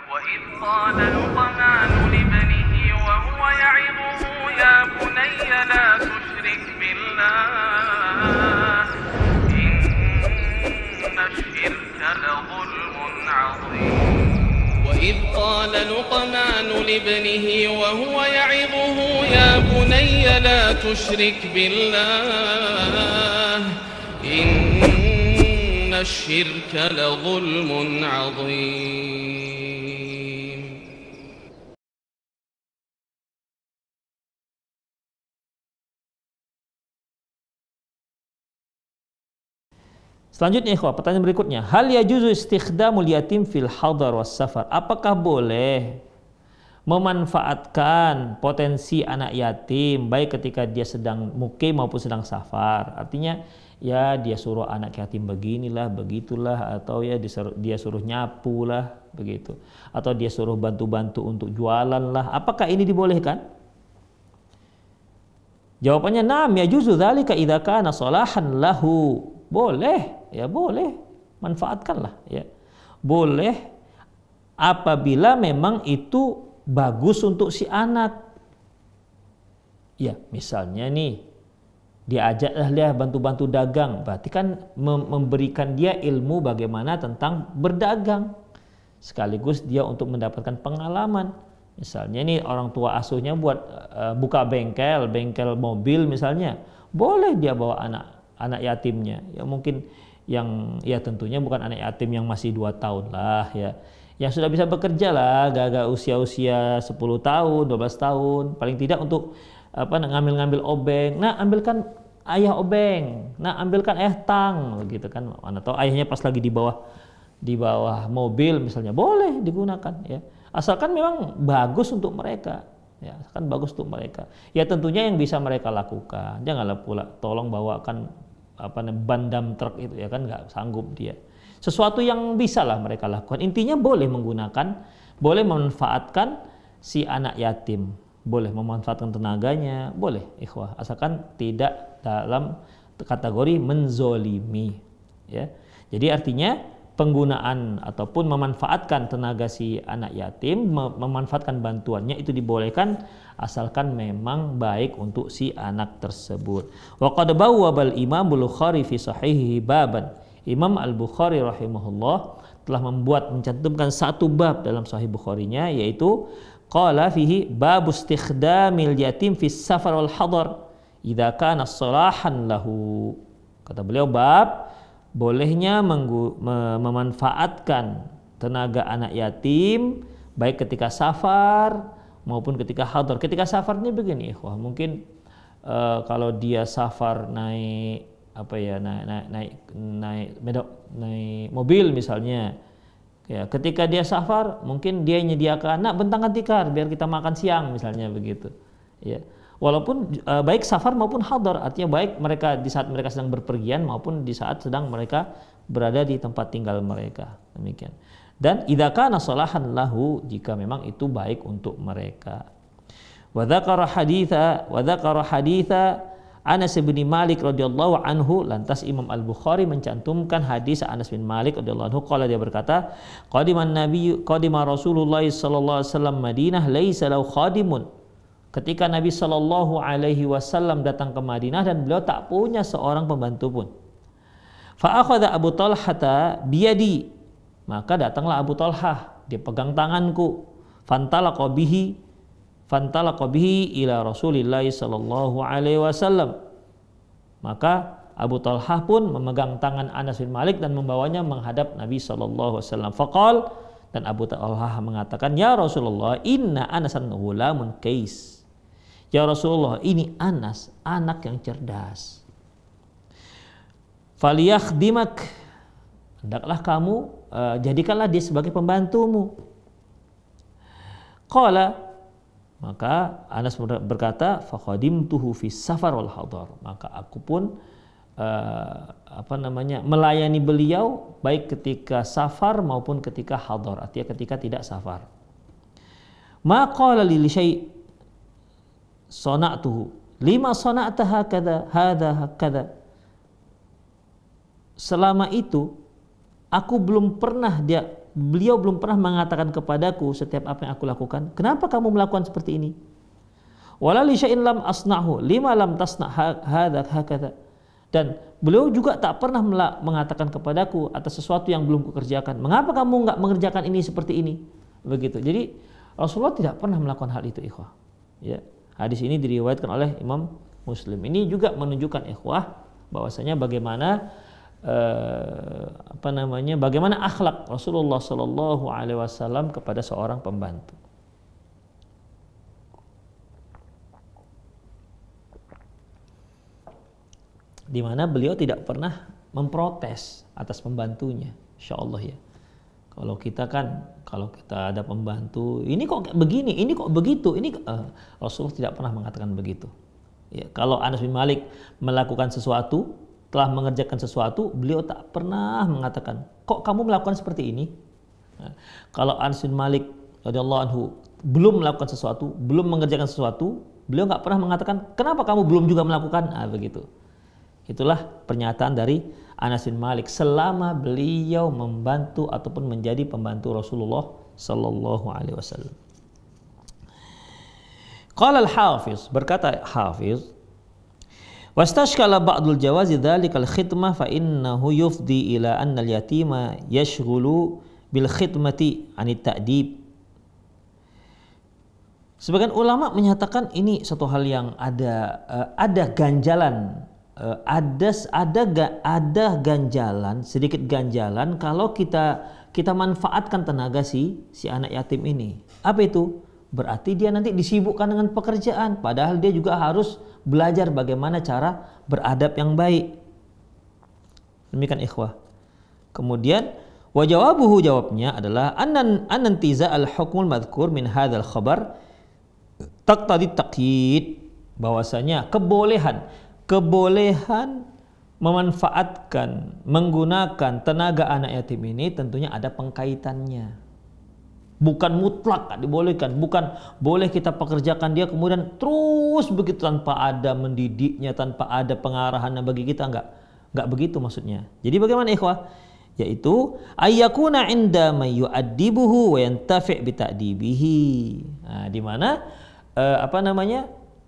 وإذ قال لقمان لابنه وهو يعظه يا بني لا تشرك بالله إن الشرك لظلم عظيم وإذ قال لقمان لابنه وهو يعظه يا بني لا تشرك بالله إن الشرك لظلم عظيم. Selanjutnya ikhwah, pertanyaan berikutnya, hal yajuzu istikhdamul yatim fil hadar was safar? Apakah boleh memanfaatkan potensi anak yatim baik ketika dia sedang mukim maupun sedang safar? Artinya ya dia suruh anak yatim beginilah, begitulah, atau ya dia suruh nyapu lah, begitu. Atau dia suruh bantu-bantu untuk jualan lah. Apakah ini dibolehkan? Jawabannya na'am yajuzu dzalika idza kana salahan lahu. Boleh, ya boleh, manfaatkanlah ya. Boleh apabila memang itu bagus untuk si anak. Ya, misalnya nih diajaklah dia bantu-bantu dagang, berarti kan memberikan dia ilmu bagaimana tentang berdagang. Sekaligus dia untuk mendapatkan pengalaman. Misalnya nih orang tua asuhnya buat buka bengkel mobil misalnya. Boleh dia bawa anak yatimnya. Ya mungkin yang ya tentunya bukan anak yatim yang masih 2 tahun lah ya. Yang sudah bisa bekerja lah, agak usia 10 tahun, 12 tahun, paling tidak untuk ngambil obeng. Nah, ambilkan ayah obeng. Nah, ambilkan ayah tang gitu kan. Mana tahu ayahnya pas lagi di bawah mobil misalnya, boleh digunakan ya. Asalkan memang bagus untuk mereka. Ya, asalkan bagus untuk mereka. Ya tentunya yang bisa mereka lakukan. Janganlah pula tolong bawakan ban dam truk itu ya kan, nggak sanggup dia. Sesuatu yang bisa lah mereka lakukan. Intinya boleh memanfaatkan si anak yatim, boleh memanfaatkan tenaganya, boleh ikhwah, asalkan tidak dalam kategori menzolimi ya. Jadi artinya penggunaan ataupun memanfaatkan tenaga si anak yatim, memanfaatkan bantuannya itu dibolehkan asalkan memang baik untuk si anak tersebut. Wa qad bawwabal Imam Al-Bukhari fi sahihihi baban. Imam Al-Bukhari rahimahullah telah mencantumkan satu bab dalam Sahih Bukharinya, yaitu qala fihi babu istikhdamil yatim fi safar wal hadar idza kana salahan lahu. Kata beliau, bab bolehnya memanfaatkan tenaga anak yatim baik ketika safar maupun ketika hadar. Ketika safar ini begini ikhwah, mungkin kalau dia safar naik mobil misalnya ya, ketika dia safar mungkin dia menyediakan bentang tikar biar kita makan siang misalnya begitu ya. Walaupun baik safar maupun hadar, artinya baik mereka di saat mereka sedang berpergian maupun di saat sedang mereka berada di tempat tinggal mereka, demikian. Dan idza kana salahan lahu, jika memang itu baik untuk mereka. Wa dzakara haditha Anas bin Malik radhiyallahu anhu. Lantas Imam Al-Bukhari mencantumkan hadis Anas bin Malik radhiyallahu anhu, qala, dia berkata, qadima Rasulullah sallallahu alaihi wasallam Madinah laisa lahu khadimun. Ketika Nabi Shallallahu Alaihi Wasallam datang ke Madinah dan beliau tak punya seorang pembantu pun. Fa'akhadha Abu Talhata biyadi, maka datanglah Abu Talhah, dia pegang tanganku. Fantalaqa bihi ila Rasulillah Shallallahu Alaihi Wasallam. Maka Abu Talhah pun memegang tangan Anas bin Malik dan membawanya menghadap Nabi Shallallahu Alaihi Wasallam. Faqal, dan Abu Talhah mengatakan, ya Rasulullah, inna Anasan ghulamun kais. Ya Rasulullah, ini Anas anak yang cerdas. Faliyakhdimak, hendaklah kamu jadikanlah dia sebagai pembantumu. Qala, maka Anas berkata, fakhadimtuhu fi safar wal hadar, maka aku pun melayani beliau baik ketika safar maupun ketika hadar, artinya ketika tidak safar. Ma qala li syai' sana'tuhu lima sana'ta hakadha hadha hakadha. Selama itu aku belum pernah dia beliau belum pernah mengatakan kepadaku setiap apa yang aku lakukan, kenapa kamu melakukan seperti ini? Wala li syai'in lam asna'hu lima lam tasna' hadza hakadha. Dan beliau juga tak pernah mengatakan kepadaku atas sesuatu yang belum kukerjakan, mengapa kamu enggak mengerjakan ini seperti ini? Begitu. Jadi Rasulullah tidak pernah melakukan hal itu, ikhwah. Ya. Hadis ini diriwayatkan oleh Imam Muslim. Ini juga menunjukkan, ikhwah, bahwasanya bagaimana bagaimana akhlak Rasulullah Sallallahu Alaihi Wasallam kepada seorang pembantu. Di mana beliau tidak pernah memprotes atas pembantunya, insya Allah ya. Kalau kita ada pembantu, ini kok begini, ini kok begitu, Rasulullah tidak pernah mengatakan begitu. Ya, kalau Anas bin Malik melakukan sesuatu, telah mengerjakan sesuatu, beliau tak pernah mengatakan, kok kamu melakukan seperti ini? Nah, kalau Anas bin Malik radhiyallahu anhu belum melakukan sesuatu, belum mengerjakan sesuatu, beliau nggak pernah mengatakan, kenapa kamu belum juga melakukan? Begitu. Itulah pernyataan dari Anas bin Malik selama beliau membantu ataupun menjadi pembantu Rasulullah Sallallahu Alaihi Wasallam. Qala al-Hafiz, berkata Hafiz, wastashkala ba'dul jawazi dhalikal khidmah fa innahu yufdi ila anna al-yatima yashghulu bil khidmati 'anit ta'dib. Sebagian ulama menyatakan ini satu hal yang ada ganjalan, ada ganjalan, sedikit ganjalan kalau kita manfaatkan tenaga si anak yatim ini. Apa itu? Berarti dia nanti disibukkan dengan pekerjaan, padahal dia juga harus belajar bagaimana cara beradab yang baik. Demikian ikhwah. Kemudian wajawabuhu, jawabnya adalah anantiza al-hukmul madhkur min hadzal khabar taqtadi taqyid, bahwasanya kebolehan memanfaatkan, menggunakan tenaga anak yatim ini tentunya ada pengkaitannya. Bukan mutlak dibolehkan, bukan boleh kita pekerjakan dia kemudian terus begitu tanpa ada mendidiknya, tanpa ada pengarahan bagi kita, enggak begitu maksudnya. Jadi bagaimana ikhwah? Yaitu ayyakuna inda may yu'addibuhu wa yantafi' bi ta'dibihi. Nah, di mana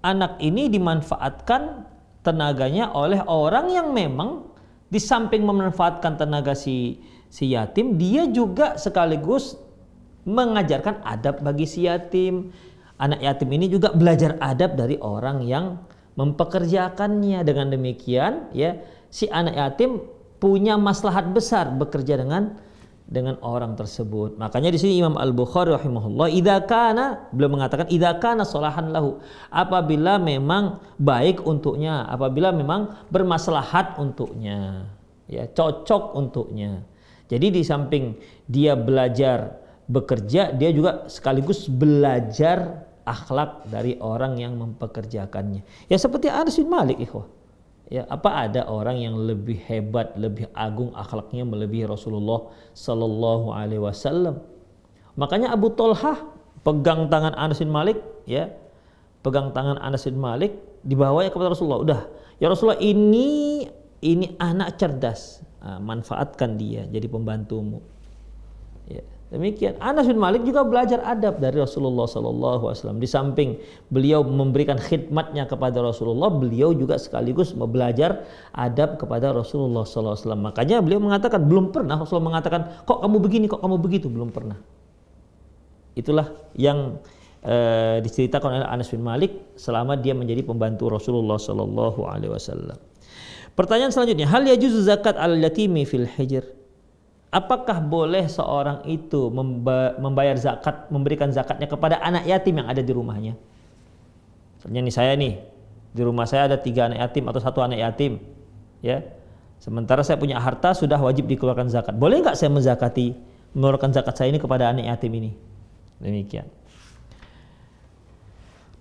anak ini dimanfaatkan tenaganya oleh orang yang memang di samping memanfaatkan tenaga si yatim, dia juga sekaligus mengajarkan adab bagi si yatim. Anak yatim ini juga belajar adab dari orang yang mempekerjakannya. Dengan demikian ya, si anak yatim punya maslahat besar bekerja dengan orang tersebut. Makanya di sini Imam Al-Bukhari rahimahullah beliau mengatakan idza kana salahan lahu, apabila memang baik untuknya, apabila memang bermaslahat untuknya, ya cocok untuknya. Jadi di samping dia belajar bekerja, dia juga sekaligus belajar akhlak dari orang yang mempekerjakannya. Ya seperti Anas bin Malik, ikhwah. Ya, apa ada orang yang lebih hebat, lebih agung akhlaknya melebihi Rasulullah Sallallahu Alaihi Wasallam? Makanya Abu Tolhah pegang tangan Anas bin Malik, ya, pegang tangan Anas bin Malik, dibawanya kepada Rasulullah. Udah, ya Rasulullah, ini anak cerdas, manfaatkan dia jadi pembantumu. Ya. Demikian Anas bin Malik juga belajar adab dari Rasulullah Sallallahu Alaihi Wasallam. Di samping beliau memberikan khidmatnya kepada Rasulullah, beliau juga sekaligus belajar adab kepada Rasulullah Sallallahu Alaihi Wasallam. Makanya beliau mengatakan, belum pernah Rasulullah mengatakan, kok kamu begini, kok kamu begitu, belum pernah. Itulah yang diceritakan oleh Anas bin Malik selama dia menjadi pembantu Rasulullah Sallallahu Alaihi Wasallam. Pertanyaan selanjutnya, hal yajuzu zakat al-yatimi fil hijr? Apakah boleh seorang itu membayar zakat, memberikan zakatnya kepada anak yatim yang ada di rumahnya? Misalnya nih, saya nih, di rumah saya ada 3 anak yatim atau 1 anak yatim, ya. Sementara saya punya harta, sudah wajib dikeluarkan zakat. Boleh nggak saya mengeluarkan zakat saya ini kepada anak yatim ini? Demikian.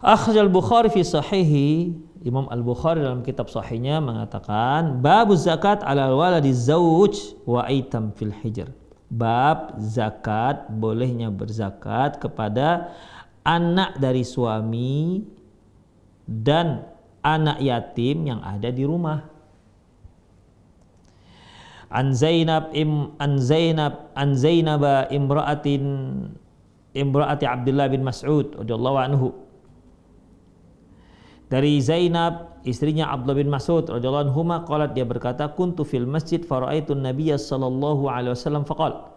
Akhrajal Bukhari fi sahihi, Imam Al-Bukhari dalam kitab sahihnya mengatakan, bab zakat ala waladi zauj wa aitam fil hijr. Bab zakat, bolehnya berzakat kepada anak dari suami dan anak yatim yang ada di rumah. an Zainab imra'ati Abdullah bin Mas'ud radhiyallahu anhu. Dari Zainab, istrinya Abdullah bin Mas'ud radhiyallahu anhu, qalat, dia berkata, kuntu fil masjid fara'aitun nabiyya sallallahu alaihi wasallam faqala.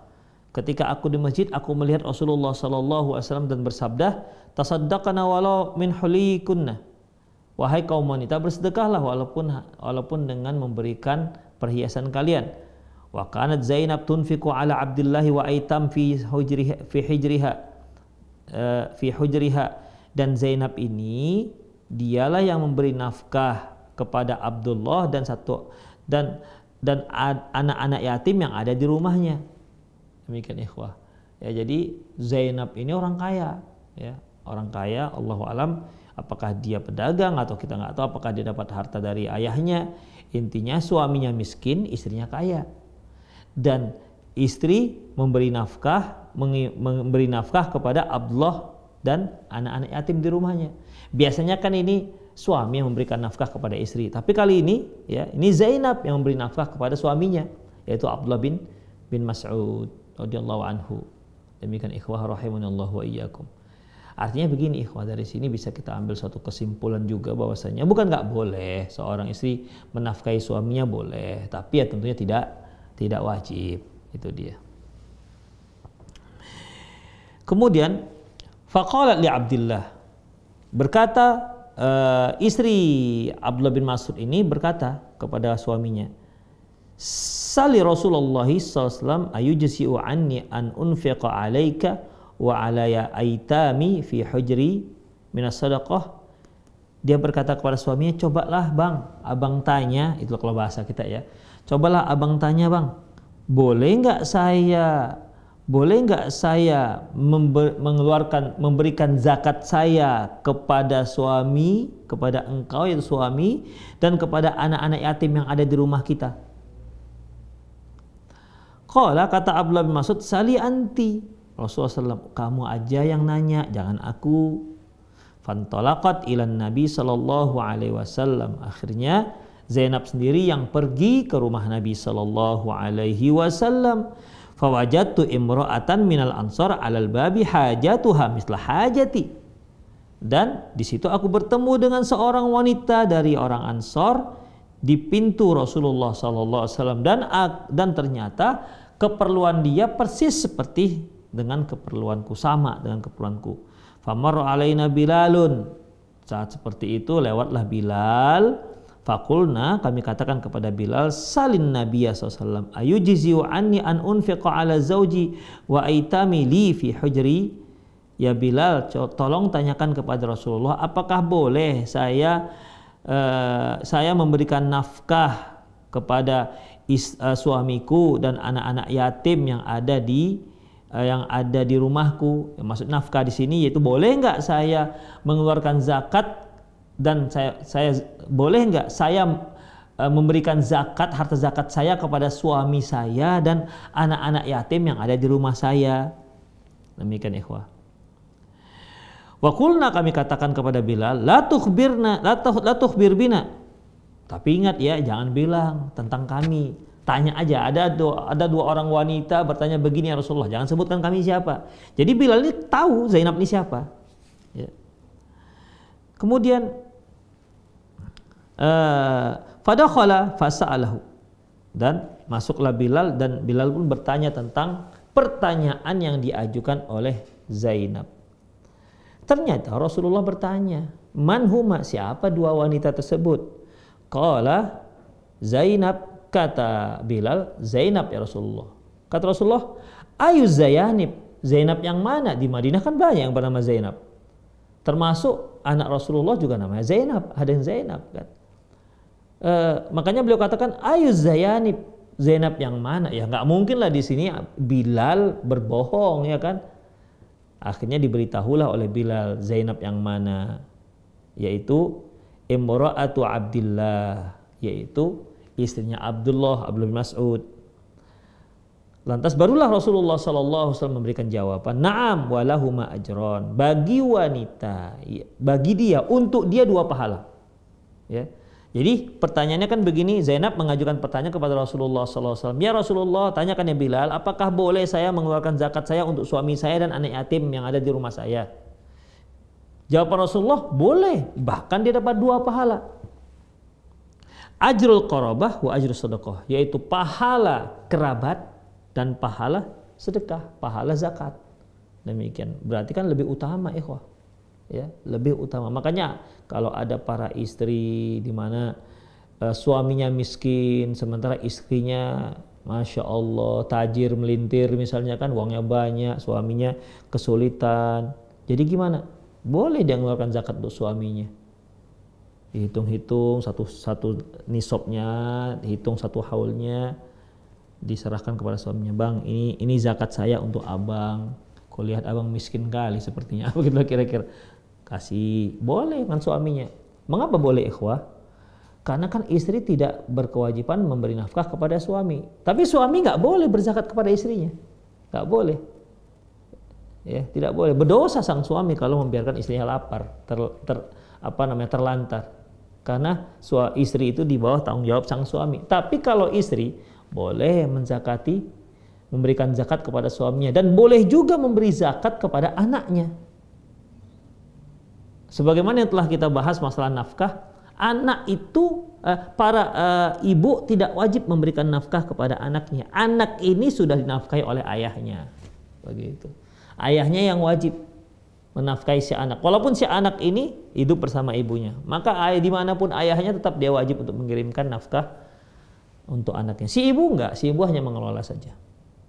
Ketika aku di masjid, aku melihat Rasulullah sallallahu alaihi wasallam dan bersabda, tasaddaqna walau min hulikunna. Wahai kaum wanita, bersedekahlah walaupun dengan memberikan perhiasan kalian. Wa kanat Zainab tunfiqu ala Abdullah wa aitam fi hujriha. Dan Zainab ini dialah yang memberi nafkah kepada Abdullah dan anak-anak yatim yang ada di rumahnya. Demikian ikhwah. Ya, jadi Zainab ini orang kaya, ya, orang kaya. Allahu alam, apakah dia pedagang atau kita nggak tahu apakah dia dapat harta dari ayahnya. Intinya suaminya miskin, istrinya kaya. Dan istri memberi nafkah kepada Abdullah dan anak-anak yatim di rumahnya. Biasanya kan ini suami yang memberikan nafkah kepada istri, tapi kali ini ya, ini Zainab yang memberi nafkah kepada suaminya, yaitu Abdullah bin Mas'ud radhiyallahu anhu. Demikian ikhwah rahimanallahu wa iyyakum. Artinya begini ikhwah, dari sini bisa kita ambil suatu kesimpulan juga bahwasanya bukan nggak boleh seorang istri menafkahi suaminya, boleh, tapi ya tentunya tidak wajib. Itu dia. Kemudian faqalat li Abdullah, berkata istri Abdullah bin Mas'ud ini berkata kepada suaminya, sali Rasulullah SAW ayujzi'u anni an unfiqa alaika wa alaya aitami fi hujri minas sadaqah. Dia berkata kepada suaminya, cobalah bang, abang tanya, itu kalau bahasa kita ya, cobalah abang tanya bang, boleh nggak saya memberikan zakat saya kepada suami, kepada engkau yaitu suami, dan kepada anak-anak yatim yang ada di rumah kita. Qala, kata Abdullah bin Mas'ud, sali anti. Rasulullah SAW, kamu aja yang nanya, jangan aku. Fantalaqat ilan Nabi sallallahu alaihi wasallam. Akhirnya Zainab sendiri yang pergi ke rumah Nabi sallallahu alaihi wasallam. Fawajadtu imra'atan minal ansar 'alal babi hajatuha misla hajati. Dan di situ aku bertemu dengan seorang wanita dari orang Ansor di pintu Rasulullah sallallahu alaihi wasallam, dan ternyata keperluan dia persis seperti dengan keperluanku, sama dengan keperluanku. Famar alaina Bilalun. Saat seperti itu lewatlah Bilal. Fakulna, kami katakan kepada Bilal, salin Nabiya SAW ayujiziu anni an unfiqa ala zawji wa aitami li fi hujri. Ya Bilal, tolong tanyakan kepada Rasulullah, apakah boleh saya memberikan nafkah kepada suamiku dan anak-anak yatim yang ada di rumahku. Maksud nafkah di sini yaitu boleh nggak saya mengeluarkan zakat, dan saya boleh nggak saya memberikan zakat, harta zakat saya kepada suami saya dan anak-anak yatim yang ada di rumah saya. Demikian ikhwah. Wa qulna, kami katakan kepada Bilal, la tukhbir bina. Tapi ingat ya, jangan bilang tentang kami. Tanya aja, ada dua orang wanita bertanya begini ya Rasulullah, jangan sebutkan kami siapa. Jadi Bilal ini tahu Zainab ini siapa. Ya. Kemudian fadakhala fasa'alahu, dan masuklah Bilal, dan Bilal pun bertanya tentang pertanyaan yang diajukan oleh Zainab. Ternyata Rasulullah bertanya, man huma, siapa dua wanita tersebut? Qala Zainab, kata Bilal, Zainab ya Rasulullah. Kata Rasulullah, ayu Zayanib, Zainab yang mana? Di Madinah kan banyak yang bernama Zainab. Termasuk anak Rasulullah juga namanya Zainab, ada yang Zainab kan. Makanya beliau katakan ayu Zayanib, Zainab yang mana? Ya nggak mungkin lah di sini Bilal berbohong ya kan. Akhirnya diberitahulah oleh Bilal Zainab yang mana, yaitu imra'atu Abdillah, yaitu istrinya Abdullah bin Mas'ud. Lantas barulah Rasulullah SAW memberikan jawaban, na'am walahuma ajron, bagi wanita, bagi dia, untuk dia dua pahala. Ya. Jadi pertanyaannya kan begini, Zainab mengajukan pertanyaan kepada Rasulullah SAW. Ya Rasulullah, tanyakan ya Bilal, apakah boleh saya mengeluarkan zakat saya untuk suami saya dan anak yatim yang ada di rumah saya? Jawaban Rasulullah, boleh. Bahkan dia dapat 2 pahala. Ajrul qarabah wa ajrul sedekah, yaitu pahala kerabat dan pahala sedekah, pahala zakat. Demikian. Berarti kan lebih utama, ikhwah. Ya, lebih utama. Makanya kalau ada para istri di mana suaminya miskin sementara istrinya Masya Allah tajir melintir misalnya kan, uangnya banyak, suaminya kesulitan. Jadi gimana? Boleh dia mengeluarkan zakat untuk suaminya. Dihitung-hitung satu nisabnya, dihitung 1 haulnya, diserahkan kepada suaminya. Bang, ini zakat saya untuk abang. Kau lihat abang miskin kali sepertinya. Begitu kira-kira. Kasih, boleh kan suaminya. Mengapa boleh, ikhwah? Karena kan istri tidak berkewajiban memberi nafkah kepada suami. Tapi suami nggak boleh berzakat kepada istrinya. Nggak boleh. Ya, tidak boleh. Berdosa sang suami kalau membiarkan istrinya lapar, terlantar. Karena istri itu di bawah tanggung jawab sang suami. Tapi kalau istri boleh menzakati, memberikan zakat kepada suaminya, dan boleh juga memberi zakat kepada anaknya. Sebagaimana yang telah kita bahas masalah nafkah, anak itu para ibu tidak wajib memberikan nafkah kepada anaknya. Anak ini sudah dinafkahi oleh ayahnya. Begitu. Ayahnya yang wajib menafkahi si anak. Walaupun si anak ini hidup bersama ibunya, maka dimanapun ayahnya tetap dia wajib untuk mengirimkan nafkah untuk anaknya. Si ibu enggak, si ibu hanya mengelola saja.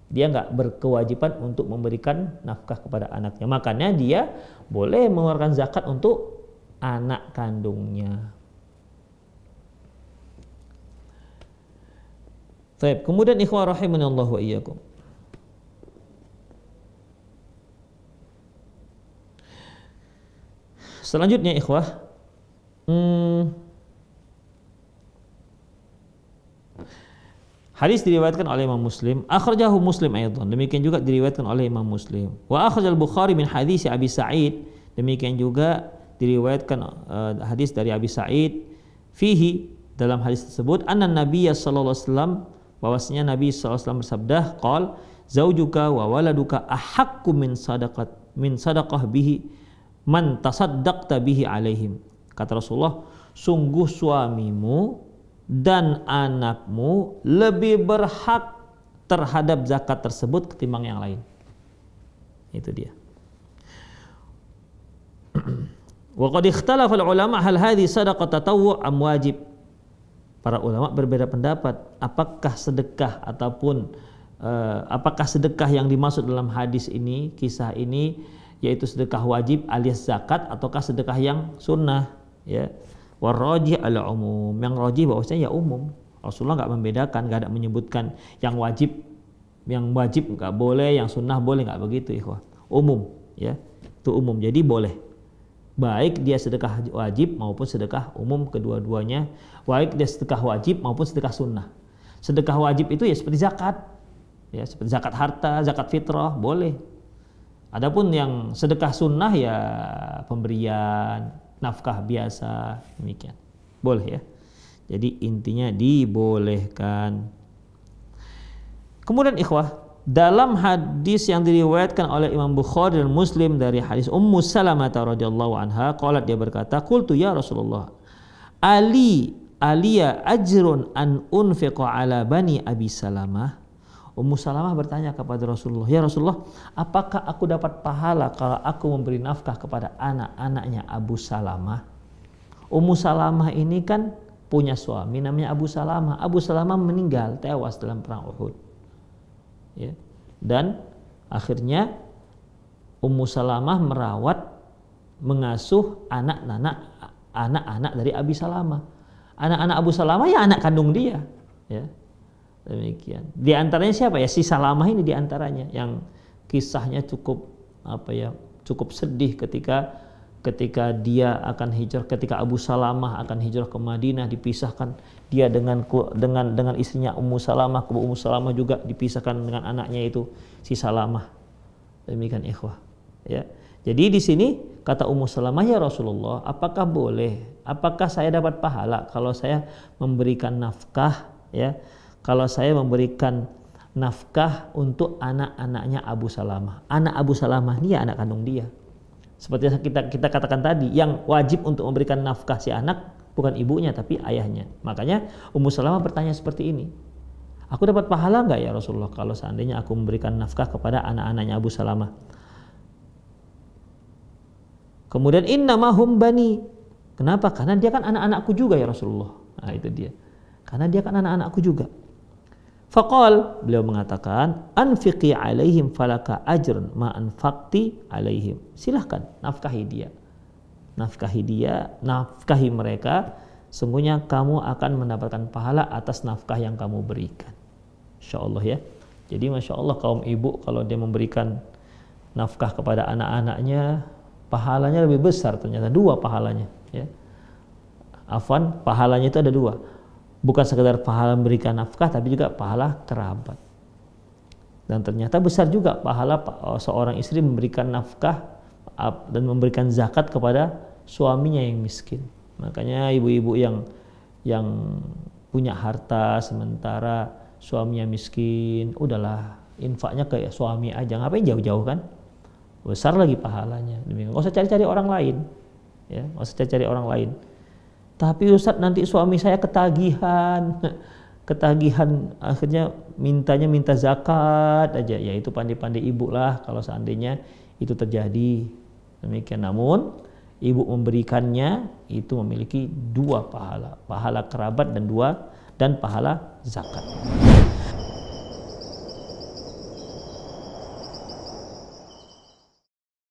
Dia enggak berkewajiban untuk memberikan nafkah kepada anaknya. Makanya dia boleh mengeluarkan zakat untuk anak kandungnya. Baik, kemudian ikhwah rahimanallah wa iyyakum. Selanjutnya ikhwah, hadis diriwayatkan oleh Imam Muslim, akhrajahu Muslim aidan, demikian juga diriwayatkan oleh Imam Muslim. Wa akhrajal Bukhari min hadis Abi Sa'id, demikian juga diriwayatkan hadis dari Abi Sa'id fihi, dalam hadis tersebut anna Nabiy sallallahu alaihi wasallam, bahwasanya Nabi sallallahu alaihi wasallam bersabda, qol zaujuka wa waladuka ahaqqu min sadaqah bihi man tasaddaqta bihi alaihim. Kata Rasulullah, sungguh suamimu dan anakmu lebih berhak terhadap zakat tersebut ketimbang yang lain. Itu dia. Wa qad ikhtalafa al-ulama hal hadhihi sadaqah tatawwu' am wajib. Para ulama berbeda pendapat apakah sedekah ataupun apakah sedekah yang dimaksud dalam hadis ini, kisah ini, yaitu sedekah wajib alias zakat, ataukah sedekah yang sunnah, ya. Warajih ala umum, yang rajih bahwasanya ya umum. Rasulullah nggak membedakan, nggak ada menyebutkan yang wajib nggak boleh, yang sunnah boleh, nggak begitu, ikhwah. Umum, ya, itu umum. Jadi boleh, baik dia sedekah wajib maupun sedekah umum, kedua-duanya. Baik dia sedekah wajib maupun sedekah sunnah. Sedekah wajib itu ya seperti zakat, ya seperti zakat harta, zakat fitrah, boleh. Adapun yang sedekah sunnah ya pemberian nafkah biasa, demikian. Boleh ya. Jadi intinya dibolehkan. Kemudian ikhwah, dalam hadis yang diriwayatkan oleh Imam Bukhari dan Muslim dari hadis Ummu Salamah radhiyallahu anha, qalat, dia berkata, qultu ya Rasulullah, aliya ajrun an unfiqa ala bani Abi Salamah. Ummu Salamah bertanya kepada Rasulullah, ya Rasulullah, apakah aku dapat pahala kalau aku memberi nafkah kepada anak-anaknya Abu Salamah? Ummu Salamah ini kan punya suami namanya Abu Salamah. Abu Salamah meninggal, tewas dalam perang Uhud. Ya. Dan akhirnya Ummu Salamah merawat, mengasuh anak-anak dari Abi Salamah. Anak-anak Abu Salamah ya anak kandung dia, ya. Demikian. Di antaranya siapa ya? Si Salamah ini di antaranya yang kisahnya cukup cukup sedih ketika dia akan hijrah, ketika Abu Salamah akan hijrah ke Madinah, dipisahkan dia dengan istrinya Ummu Salamah. Ummu Salamah juga dipisahkan dengan anaknya itu si Salamah. Demikian ikhwah, ya. Jadi di sini Kata Ummu Salamah, ya Rasulullah, apakah boleh? Apakah saya dapat pahala kalau saya memberikan nafkah, ya? Kalau saya memberikan nafkah untuk anak-anaknya Abu Salamah. Anak Abu Salamah ini ya anak kandung dia. Seperti yang kita katakan tadi, yang wajib untuk memberikan nafkah si anak bukan ibunya tapi ayahnya. Makanya Ummu Salamah bertanya seperti ini. Aku dapat pahala enggak ya Rasulullah kalau seandainya aku memberikan nafkah kepada anak-anaknya Abu Salamah? Kemudian innamahum bani. Kenapa? Karena dia kan anak-anakku juga ya Rasulullah. Nah itu dia. Karena dia kan anak-anakku juga. Faqal, beliau mengatakan, anfiqi alaihim falaka ajrun ma anfaqti alaihim. Silahkan nafkahi dia. Nafkahi mereka. Sungguhnya kamu akan mendapatkan pahala atas nafkah yang kamu berikan. Insyaallah ya. Jadi Masya Allah kaum ibu kalau dia memberikan nafkah kepada anak-anaknya, pahalanya lebih besar ternyata, 2 pahalanya ya. Afwan, pahalanya itu ada 2. Bukan sekedar pahala memberikan nafkah tapi juga pahala kerabat. Dan ternyata besar juga pahala seorang istri memberikan nafkah dan memberikan zakat kepada suaminya yang miskin. Makanya ibu-ibu yang punya harta sementara suaminya miskin, udahlah infaknya ke suami aja, ngapain jauh-jauh kan? Besar lagi pahalanya. Demikian. Nggak usah cari-cari orang lain, ya, nggak usah cari orang lain. Tapi Ustadz nanti suami saya ketagihan akhirnya minta zakat aja. Ya itu pandai-pandai ibu lah kalau seandainya itu terjadi. Demikian. Namun ibu memberikannya itu memiliki 2 pahala, pahala kerabat dan pahala zakat.